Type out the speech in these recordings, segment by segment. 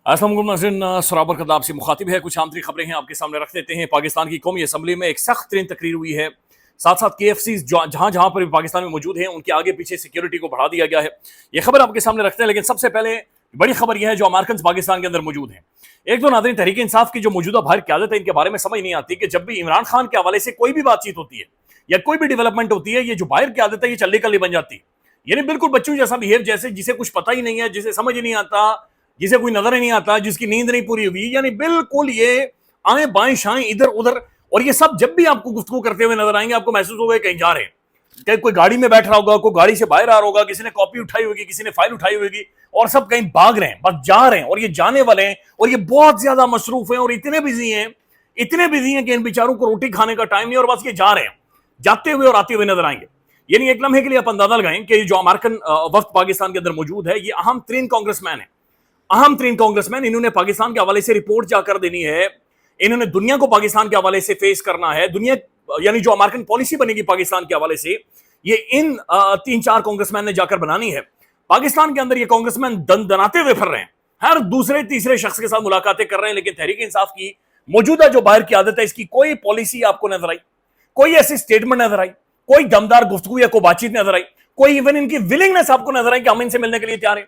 अस्सलाम वालेकुम सराबर कदाब से मुखातिब है। कुछ आंतरिक खबरें हैं आपके सामने रख देते हैं। पाकिस्तान की कौमी असम्बली में एक सख्त तरीन तकरीर हुई है। साथ साथ KFC जहां जहां पर भी पाकिस्तान में मौजूद हैं उनके आगे पीछे सिक्योरिटी को बढ़ा दिया गया है। ये खबर आपके सामने रखते हैं, लेकिन सबसे पहले बड़ी खबर यह है जो अमेरिकन पाकिस्तान के अंदर मौजूद हैं। एक दो नाज़रीन, तहरीक इंसाफ की जो मौजूदा बाहर क़यादत है, इनके बारे में समझ नहीं आती कि जब भी इमरान खान के हवाले से कोई भी बातचीत होती है या कोई भी डेवलपमेंट होती है, ये जो बाहर क़यादत है ये चल्ले कल्ले बन जाती है। यानी बिल्कुल बच्चों जैसा बिहेव, जैसे जिसे कुछ पता ही नहीं है, जिसे समझ ही नहीं आता, जिसे कोई नजर ही नहीं आता, जिसकी नींद नहीं पूरी हुई, यानी बिल्कुल ये आए बाएं शाएं इधर उधर। और ये सब जब भी आपको गुफ्तगू करते हुए नजर आएंगे, आपको महसूस होगा कहीं जा रहे हैं, कहीं कोई गाड़ी में बैठ रहा होगा, कोई गाड़ी से बाहर आ रहा होगा, किसी ने कॉपी उठाई होगी, किसी ने फाइल उठाई होगी, और सब कहीं भाग रहे हैं, बस जा रहे हैं। और ये जाने वाले हैं, और ये बहुत ज्यादा मसरूफ हैं और इतने बिजी हैं कि इन बेचारों को रोटी खाने का टाइम नहीं, और बस ये जा रहे हैं, जाते हुए और आते हुए नजर आएंगे। यानी एक लम्हे के लिए आप अंदाजा लगाएं कि जो अमेरिकन वक्त पाकिस्तान के अंदर मौजूद है, ये अहम तरीन कांग्रेसमैन है, अहम तरीन कांग्रेसमैन। इन्होंने पाकिस्तान के हवाले से रिपोर्ट जाकर देनी है, इन्होंने दुनिया को पाकिस्तान के हवाले से फेस करना है। दुनिया यानी जो अमेरिकन पॉलिसी बनेगी पाकिस्तान के हवाले से, ये इन 3-4 कांग्रेसमैन ने जाकर बनानी है। पाकिस्तान के अंदर ये कांग्रेसमैन दनाते हुए फिर रहे हैं, हर दूसरे तीसरे शख्स के साथ मुलाकातें कर रहे हैं, लेकिन तहरीक इंसाफ की मौजूदा जो बाहर की आदत है, इसकी कोई पॉलिसी आपको नजर आई, कोई ऐसी स्टेटमेंट नजर आई, कोई दमदार गुफ्तगू या कोई बातचीत नजर आई, कोई इवन इनकी विलिंगनेस आपको नजर आई कि हम इनसे मिलने के लिए तैयार हैं।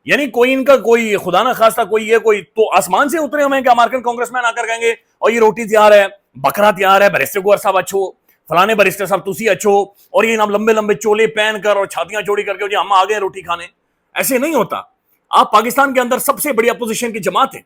यानी कोई इनका कोई खुदा ना खास्ता कोई ये कोई तो आसमान से उतरे हुए हैं कि अमेरिकन कांग्रेसमैन आकर कहेंगे और ये रोटी तैयार है, बकरा तैयार है, बैरिस्टर गोवर साहब अच्छो, फलाने बैरिस्टर साहब तुसी अच्छो, और ये नाम लंबे लंबे चोले पहन कर और छातियां चौड़ी करके जी हम आ गए रोटी खाने। ऐसे नहीं होता। आप पाकिस्तान के अंदर सबसे बड़ी अपोजिशन की जमात है,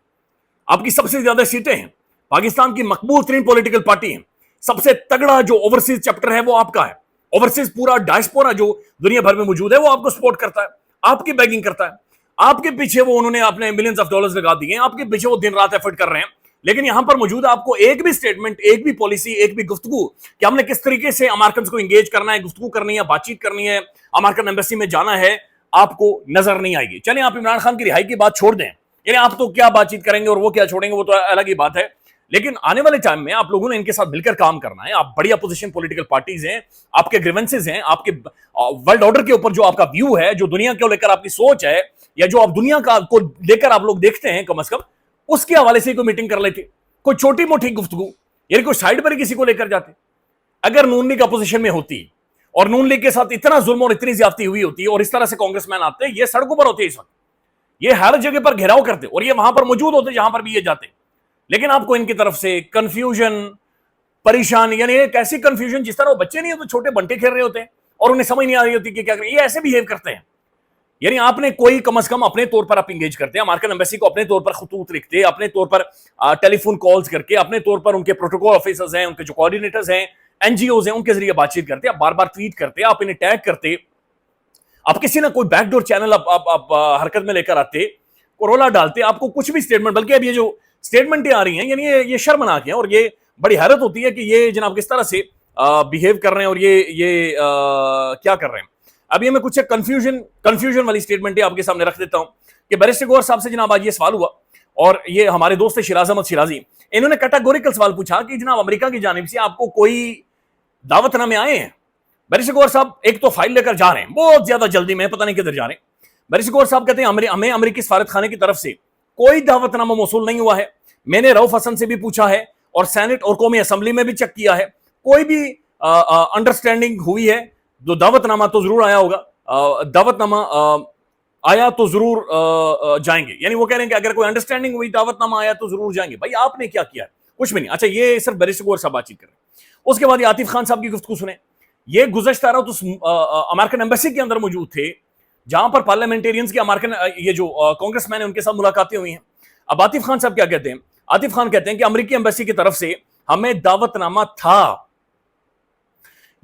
आपकी सबसे ज्यादा सीटें हैं, पाकिस्तान की मकबूल तरीन पॉलिटिकल पार्टी है, सबसे तगड़ा जो ओवरसीज चैप्टर है वो आपका है। ओवरसीज पूरा डायस्पोरा जो दुनिया भर में मौजूद है वो आपको सपोर्ट करता है, आपकी बैगिंग करता है, आपके पीछे वो उन्होंने अपने मिलियंस ऑफ डॉलर्स लगा दिए हैं, आपके पीछे वो दिन रात एफर्ट कर रहे हैं। लेकिन यहां पर मौजूद आपको एक भी स्टेटमेंट, एक भी पॉलिसी, एक भी गुफ्तगू कि हमने किस तरीके से अमेरिकन को इंगेज करना है, गुफ्तगू करनी है, बातचीत करनी है, अमेरिकन एम्बेसी में जाना है, आपको नजर नहीं आएगी। चलिए आप इमरान खान की रिहाई की बात छोड़ दें, यानी आप तो क्या बातचीत करेंगे और वो क्या छोड़ेंगे वो तो अलग ही बात है। लेकिन आने वाले टाइम में आप लोगों ने इनके साथ मिलकर काम करना है। आप बड़ी अपोजिशन पॉलिटिकल पार्टीज हैं, आपके ग्रीवेंसेस हैं, आपके वर्ल्ड ऑर्डर के ऊपर जो आपका व्यू है, जो दुनिया को लेकर आपकी सोच है, या जो आप दुनिया का को लेकर आप लोग देखते हैं, कम से कम उसके हवाले से कोई मीटिंग कर लेते, कोई छोटी मोटी गुफ्तगू, यानी कोई साइड पर किसी को लेकर जाते। अगर नून लीग अपोजिशन में होती और नून लीग के साथ इतना जुल्म और इतनी ज्यादती हुई होती और इस तरह से कांग्रेसमैन आते, ये सड़कों पर होते इस वक्त, ये हर जगह पर घेराव करते और ये वहां पर मौजूद होते जहां पर भी ये जाते। लेकिन आपको इनकी तरफ से कंफ्यूजन, परेशान, यानी एक ऐसी कंफ्यूजन जिस तरह वो बच्चे नहीं होते, छोटे बंटे खेल रहे होते हैं और उन्हें समझ नहीं आ रही होती कि क्या करें, ये ऐसे बिहेव करते हैं। यानी आपने कोई कम से कम अपने तौर पर आप इंगेज करते हैं, अमेरिकन एम्बेसी को अपने तौर पर खतूत लिखते, अपने तौर पर टेलीफोन कॉल्स करके, अपने तौर पर उनके प्रोटोकॉल ऑफिसर्स हैं, उनके जो कोऑर्डिनेटर्स हैं, एनजीओज हैं, उनके जरिए बातचीत करते, आप बार बार ट्वीट करते, आप इन्हें टैग करते, आप किसी ना कोई बैकडोर चैनल आप हरकत में लेकर आते, कोरोला डालते, आपको कुछ भी स्टेटमेंट, बल्कि अब ये जो स्टेटमेंटें आ रही हैं, यानी ये शर्मनाक है और ये बड़ी हैरत होती है कि ये जनाब किस तरह से बिहेव कर रहे हैं और ये क्या कर रहे हैं। अब ये मैं कुछ कंफ्यूजन वाली स्टेटमेंटें आपके सामने रख देता हूं कि बैरिस्टर गोवर साहब से जनाब आज ये सवाल हुआ, और ये हमारे दोस्त शिराज अहमद शिराजी, इन्होंने कैटेगोरिकल सवाल पूछा कि जनाब अमेरिका की जानिब से आपको कोई दावतनामे आए हैं? बैरिस्टर गोवर साहब एक तो फाइल लेकर जा रहे हैं, बहुत ज्यादा जल्दी में, पता नहीं किधर जा रहे हैं। बैरिस्टर गोवर साहब कहते हैं हमें अमेरिकी सफारत खाने की तरफ से कोई दावतनामा मौसूल नहीं हुआ है। मैंने रऊफ हसन से भी पूछा है और सेनेट और कौमी असम्बली में भी चेक किया है, कोई भी अंडरस्टैंडिंग हुई है? जो दावतनामा तो जरूर आया होगा, दावतनामा आया तो जरूर जाएंगे, यानी वो कह रहे हैं कि अगर कोई अंडरस्टैंडिंग हुई, दावतनामा आया तो जरूर जाएंगे। भाई आपने क्या किया? कुछ भी नहीं। अच्छा, ये सिर्फ बैरिस्टर गोवर साहब बातचीत कर रहे हैं। उसके बाद आतिफ खान साहब की गुफ्तगू सुने। ये गुज़श्ता रहा तो अमेरिकन एम्बेसी के अंदर मौजूद थे, जहां पर पार्लियामेंटेरियंस के अमेरिकन ये जो कांग्रेसमैन है उनके साथ मुलाकातें हुई हैं। अब आतिफ खान साहब क्या कहते हैं? आतिफ खान कहते हैं कि अमेरिकी एम्बेसी की तरफ से हमें दावतनामा था,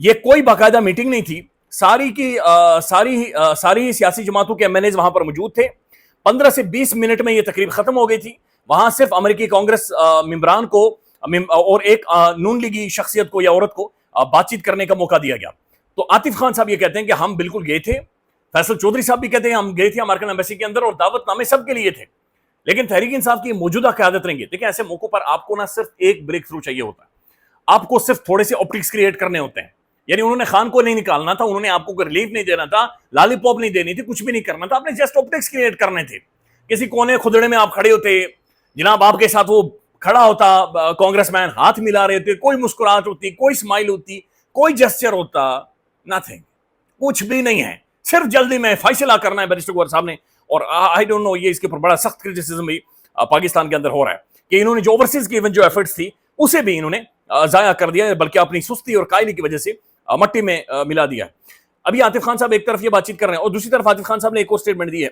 ये कोई बाकायदा मीटिंग नहीं थी, सारी की सारी सियासी जमातों के एमएनएज वहां पर मौजूद थे। 15 से 20 मिनट में ये तकरीब खत्म हो गई थी। वहां सिर्फ अमेरिकी कांग्रेस मेंबरान को और एक नून लीगी शख्सियत को या औरत को बातचीत करने का मौका दिया गया। तो आतिफ खान साहब ये कहते हैं कि हम बिल्कुल गए थे, फैसल चौधरी साहब भी कहते हैं हम गए थे अमेरिकन एम्बेसी के अंदर और दावतनामे सबके लिए थे, लेकिन तहरीक इंसाफ की मौजूदा क़यादत रहेंगे। देखिए, ऐसे मौकों पर आपको ना सिर्फ एक ब्रेक थ्रू चाहिए होता है, आपको सिर्फ थोड़े से ऑप्टिक्स क्रिएट करने होते हैं। यानी उन्होंने खान को नहीं निकालना था, उन्होंने आपको कोई रिलीफ नहीं देना था, लॉलीपॉप नहीं देनी थी, कुछ भी नहीं करना था, आपने जस्ट ऑप्टिक्स क्रिएट करने थे। किसी कोने खुदड़े में आप खड़े होते, जनाब आपके साथ वो खड़ा होता कांग्रेसमैन, हाथ मिला रहे थे, कोई मुस्कुराहट होती, कोई स्माइल होती, कोई जेस्चर होता, नथिंग, कुछ भी नहीं है। सिर्फ जल्दी में फैसला करना है बैरिस्टर गौहर साहब ने। और आई डोंट नो, ये इसके ऊपर बड़ा सख्त क्रिटिसिज्म भी पाकिस्तान के अंदर हो रहा है कि इन्होंने जो ओवरसीज की इवेंट जो एफर्ट्स थी उसे भी इन्होंने जाया कर दिया, बल्कि अपनी सुस्ती और कायली की वजह से मट्टी में मिला दिया। अभी आतिफ खान साहब एक तरफ ये बातचीत कर रहे हैं और दूसरी तरफ आतिफ खान साहब ने एक और स्टेटमेंट दी है।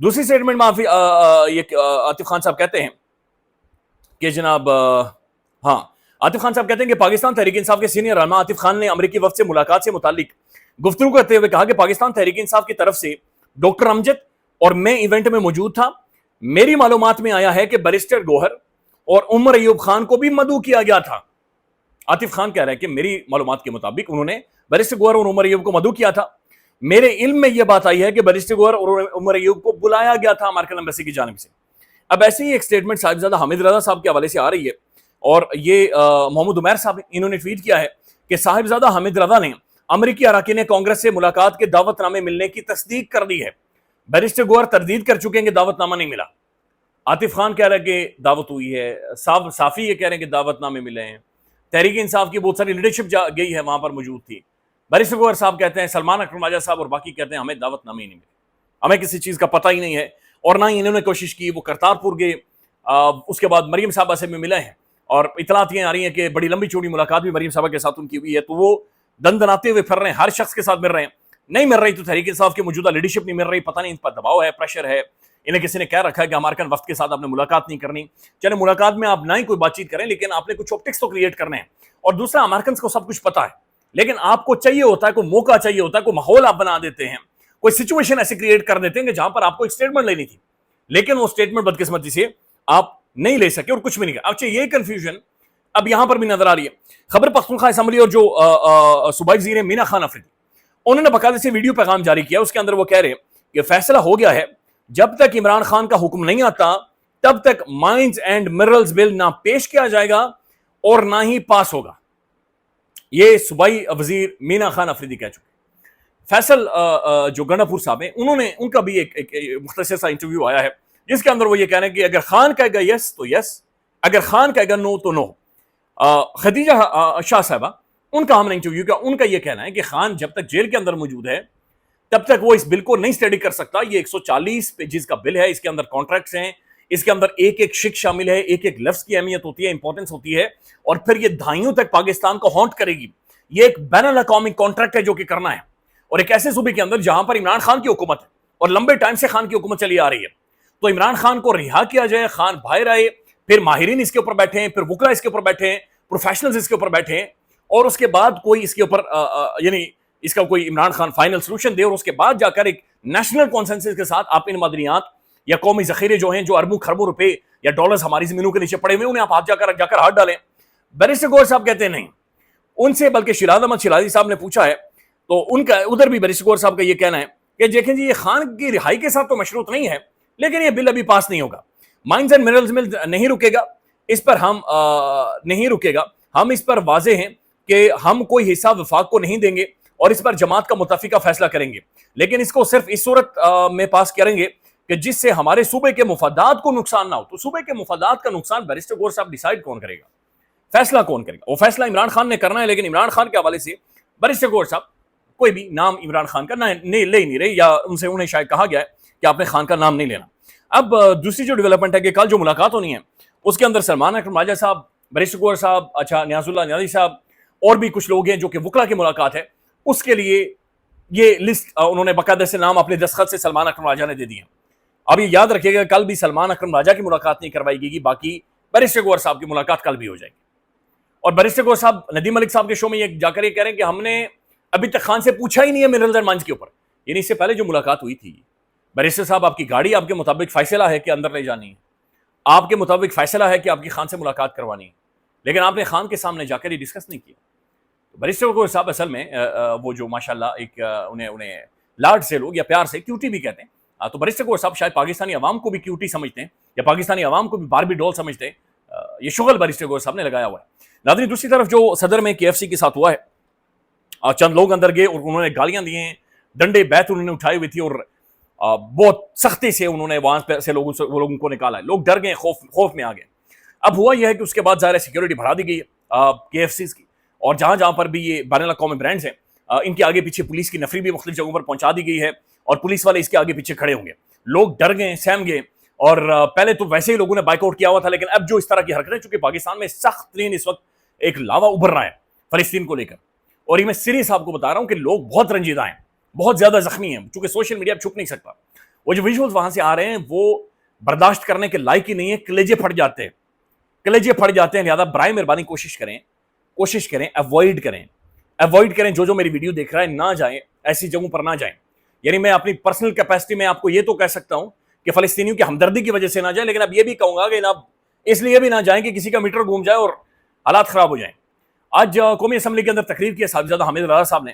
दूसरी स्टेटमेंट में आतिफ खान साहब कहते हैं कि जनाब आतिफ खान साहब कहते हैं कि पाकिस्तान तहरीक इंसाफ के सीनियर रहनुमा आतिफ खान ने अमेरिकी वफ्द से मुलाकात से मुतालिक गुफ्तगू करते हुए कहा कि पाकिस्तान तहरीक इंसाफ की तरफ से डॉक्टर अमजद और मैं इवेंट में मौजूद था। मेरी मालूमात में आया है कि बैरिस्टर गौहर और उमर अयूब खान को भी मदऊ किया गया था। आतिफ खान कह रहे हैं कि मेरी मालूमात के मुताबिक उन्होंने बैरिस्टर गौहर और उमर अयूब को मदऊ किया था। मेरे इल्म में यह बात आई है कि बैरिस्टर गौहर और उमर अयूब को बुलाया गया था अमेरिकन एम्बेसी की जानिब से। अब ऐसे ही एक स्टेटमेंट साहिबजादा हामिद रजा साहब के हवाले से आ रही है और ये मोहम्मद उमैर साहब इन्होंने ट्वीट किया है कि साहिबजादा हामिद रजा ने अमेरिकी अरकान कांग्रेस से मुलाकात के दावतनामे मिलने की तस्दीक कर दी है। बैरिस्टर गौहर तरदीद कर चुके हैं कि दावतनामा नहीं मिला। आतिफ खान कह रहे हैं कि दावत हुई है, साफी ये कह रहे हैं कि दावतनामे मिले हैं, तहरीक इंसाफ की बहुत सारी लीडरशिप गई है, वहां पर मौजूद थी। बैरिस्टर गौहर साहब कहते हैं, सलमान अकरम राजा साहब और बाकी कहते हैं हमें दावतनामे ही नहीं मिले, हमें किसी चीज़ का पता ही नहीं है और ना ही इन्होंने कोशिश की। वो करतारपुर गए, उसके बाद मरीम साहबा से भी मिले हैं और इतलात ये आ रही हैं कि बड़ी लंबी चौड़ी मुलाकात भी मरीम साहबा के साथ उनकी हुई है। तो वो दंदनाते हुए फिर रहे हैं, हर शख्स के साथ मिल रहे हैं। नहीं मिल रही तो तहरीक इंसाफ की मौजूदा लीडरशिप नहीं मिल रही, पता नहीं इन पर दबाव है, प्रेशर है, इन्हें किसी ने कह रखा है कि अमेरिकन वफ्द के साथ आपने मुलाकात नहीं करनी। चले मुलाकात में आप ना ही कोई बातचीत करें, लेकिन आपने कुछ ऑप्टिक्स तो क्रिएट करने हैं। और दूसरा, अमेरिकन को सब कुछ पता है, लेकिन आपको चाहिए होता है, कोई मौका चाहिए होता है, कोई माहौल आप बना देते हैं, कोई सिचुएशन ऐसे क्रिएट कर देते हैं कि जहां पर आपको एक स्टेटमेंट लेनी थी, लेकिन वो स्टेटमेंट बदकिस्मती से आप नहीं ले सके और कुछ भी नहीं किया। अच्छा, ये कंफ्यूजन अब यहां पर भी नजर आ रही है। खैबर पख्तूनख्वा असेंबली और जो सूबाई वज़ीर मीना खान अफरीदी, उन्होंने बाकायदा से वीडियो पैगाम जारी किया। उसके अंदर वो कह रहे हैं कि फैसला हो गया है, जब तक इमरान खान का हुक्म नहीं आता तब तक माइंस एंड मिनरल्स बिल ना पेश किया जाएगा और ना ही पास होगा। ये सूबाई वजीर मीना खान अफरीदी कह चुके। फैसल जो गंडापुर साहब हैं, उनका भी एक मुख्तसर सा इंटरव्यू आया है जिसके अंदर वो ये कह रहे हैं कि अगर खान कहेगा यस तो यस, अगर खान कहेगा नो तो नो। खदीजा शाह साहबा, उनका हमने इंटरव्यू किया, उनका ये कहना है कि खान जब तक जेल के अंदर मौजूद है तब तक वो इस बिल को नहीं स्टडी कर सकता। ये 140 पेजेस का बिल है, इसके अंदर कॉन्ट्रैक्ट्स हैं, इसके अंदर एक एक शिक शामिल है, एक एक लफ्ज की अहमियत होती है, इंपॉर्टेंस होती है, और फिर ये दहाइयों तक पाकिस्तान को हॉन्ट करेगी। ये एक बैनुल अक़वामी कॉन्ट्रैक्ट है जो कि करना है, और एक ऐसे सूबे के अंदर जहां पर इमरान खान की हुकूमत है और लंबे टाइम से खान की हुकूमत चली आ रही है। तो इमरान खान को रिहा किया जाए, खान बाहर आए, फिर माहिरीन इसके ऊपर बैठे हैं, फिर वुकला इसके ऊपर बैठे हैं, प्रोफेशनल्स इसके ऊपर बैठे हैं, और उसके बाद कोई इसके ऊपर यानी इसका कोई इमरान खान फाइनल सोल्यूशन दे, और उसके बाद जाकर एक नेशनल कॉन्सेंसस के साथ आप इन मदनियात या कौमी जखीरे जो हैं, जो अरबों खरबों रुपए या डॉलर्स हमारी जमीनों के नीचे पड़े हुए, उन्हें आप हाथ जाकर हाथ डालें। बैरिस्टर गौहर साहब कहते हैं नहीं, उनसे बल्कि शिराज अहमद शिराजी साहब ने पूछा है तो उनका उधर भी बैरिस्टर गौहर साहब का ये कहना है कि देखें जी, ये खान की रिहाई के साथ तो मशरूत नहीं है, लेकिन ये बिल अभी पास नहीं होगा। माइंस एंड मिनरल्स बिल नहीं रुकेगा, इस पर हम नहीं रुकेगा। हम इस पर वाजे हैं कि हम कोई हिस्सा वफाक को नहीं देंगे और इस पर जमात का मुतफिका फैसला करेंगे, लेकिन इसको सिर्फ इस सूरत में पास करेंगे कि जिससे हमारे सूबे के मुफादात को नुकसान ना हो। तो सूबे के मुफादात का नुकसान बैरिस्टर गौहर साहब डिसाइड कौन करेगा, फैसला कौन करेगा? वो फैसला इमरान खान ने करना है, लेकिन इमरान खान के हवाले से बैरिस्टर गौहर साहब कोई भी नाम इमरान खान का ले नहीं रहे, या उन्हें शायद कहा गया है कि आपने खान का नाम नहीं लेना। अब दूसरी जो डेवलपमेंट है कि कल जो मुलाकात होनी है उसके अंदर सलमान अकरम राजा साहब, बैरिस्टर गौहर साहब, अच्छा न्याजुल्लाह न्याजी साहब और भी कुछ लोग हैं जो कि वुकला की मुलाकात है, उसके लिए ये लिस्ट उन्होंने बाकायदा से नाम अपने दस्तखत से सलमान अकरम राजा ने दे दिए। अब ये याद रखिएगा, कल भी सलमान अकरम राजा की मुलाकात नहीं करवाई गई, बाकी बैरिस्टर गौहर साहब की मुलाकात कल भी हो जाएगी। और बैरिस्टर गौहर साहब नदीम मलिक साहब के शो में ये जाकर ये कह रहे हैं कि हमने अभी तक खान से पूछा ही नहीं है मिनरल्स एंड माइंस के ऊपर। यानी इससे पहले जो मुलाकात हुई थी, बैरिस्टर साहब आपकी गाड़ी आपके मुताबिक फैसला है कि अंदर ले जानी है, आपके मुताबिक फैसला है कि आपकी खान से मुलाकात करवानी है, लेकिन आपने खान के सामने जाकर ये डिस्कस नहीं किया। तो बैरिस्टर गौहर साहब असल में वो जो माशाल्लाह एक उन्हें लाड से लोग या प्यार से क्यूटी भी कहते हैं, तो बैरिस्टर गौहर साहब शायद पाकिस्तानी अवाम को भी क्यूटी समझते हैं या पाकिस्तानी अवाम को भी बारबी डॉल समझते हैं। ये शुगल बैरिस्टर गौहर साहब ने लगाया हुआ है। नाज़रीन, दूसरी तरफ जो सदर में KFC के साथ हुआ है, चंद लोग अंदर गए और उन्होंने गालियां दी हैं, डंडे बैत उन्होंने उठाई हुई थी, और بہت سختی سے انہوں نے وہاں سے لوگوں کو نکالا ہے. لوگ ڈر گئے, خوف میں آ گئے. اب ہوا یہ ہے کہ اس کے بعد ظاہر ہے سیکیورٹی بڑھا دی گئی ہے KFCs کی, اور جہاں پر بھی یہ بین الاقوامی برانڈز ہیں ان کے آگے پیچھے پولیس کی نفری بھی مختلف جگہوں پر پہنچا دی گئی ہے, اور پولیس والے اس کے آگے پیچھے کھڑے ہوں گے. لوگ ڈر گئے, سہم گئے, اور پہلے تو ویسے ہی لوگوں نے بائیک آؤٹ کیا ہوا تھا, لیکن اب جو اس طرح کی حرکتیں, چونکہ پاکستان میں سخت ترین اس وقت ایک لاوا ابھر رہا ہے فلسطین کو لے کر, اور یہ میں سیریس آپ کو بتا رہا ہوں کہ لوگ بہت رنجیدہ ہیں, بہت زیادہ زخمی ہیں, چونکہ سوشل میڈیا چھپ نہیں سکتا. وہ جو ویژولز وہاں سے آ رہے ہیں وہ برداشت کرنے کے لائق ہی نہیں ہے, کلیجے پھٹ جاتے ہیں, لہذا برائے مہربانی کوشش کریں اوائڈ کریں. جو میری ویڈیو دیکھ رہا ہے نہ جائیں, ایسی جگہوں پر نہ جائیں. یعنی میں اپنی پرسنل کیپیسٹی میں آپ کو یہ تو کہہ سکتا ہوں کہ فلسطینیوں کی ہمدردی کی وجہ سے نہ جائیں, لیکن اب یہ بھی کہوں گا کہ اب اس لیے بھی نہ جائیں کہ کسی کا میٹر گھوم جائے اور حالات خراب ہو جائیں. آج قومی اسمبلی کے اندر تقریر کی ہے صاحبزادہ حامد رضا صاحب نے,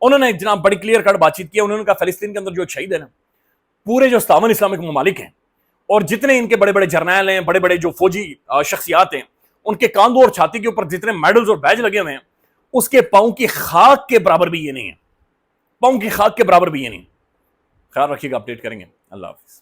انہوں نے جناب بڑی کلیئر کٹ بات چیت کی. انہوں نے کہا فلسطین کے اندر جو شہید ہے نا, پورے جو 57 اسلامک ممالک ہیں اور جتنے ان کے بڑے بڑے جرنیل ہیں, بڑے بڑے جو فوجی شخصیات ہیں, ان کے کاندھوں اور چھاتی کے اوپر جتنے میڈلز اور بیج لگے ہوئے ہیں, اس کے پاؤں کی خاک کے برابر بھی یہ نہیں ہے. خیال رکھیے گا, اپڈیٹ کریں گے. اللہ حافظ.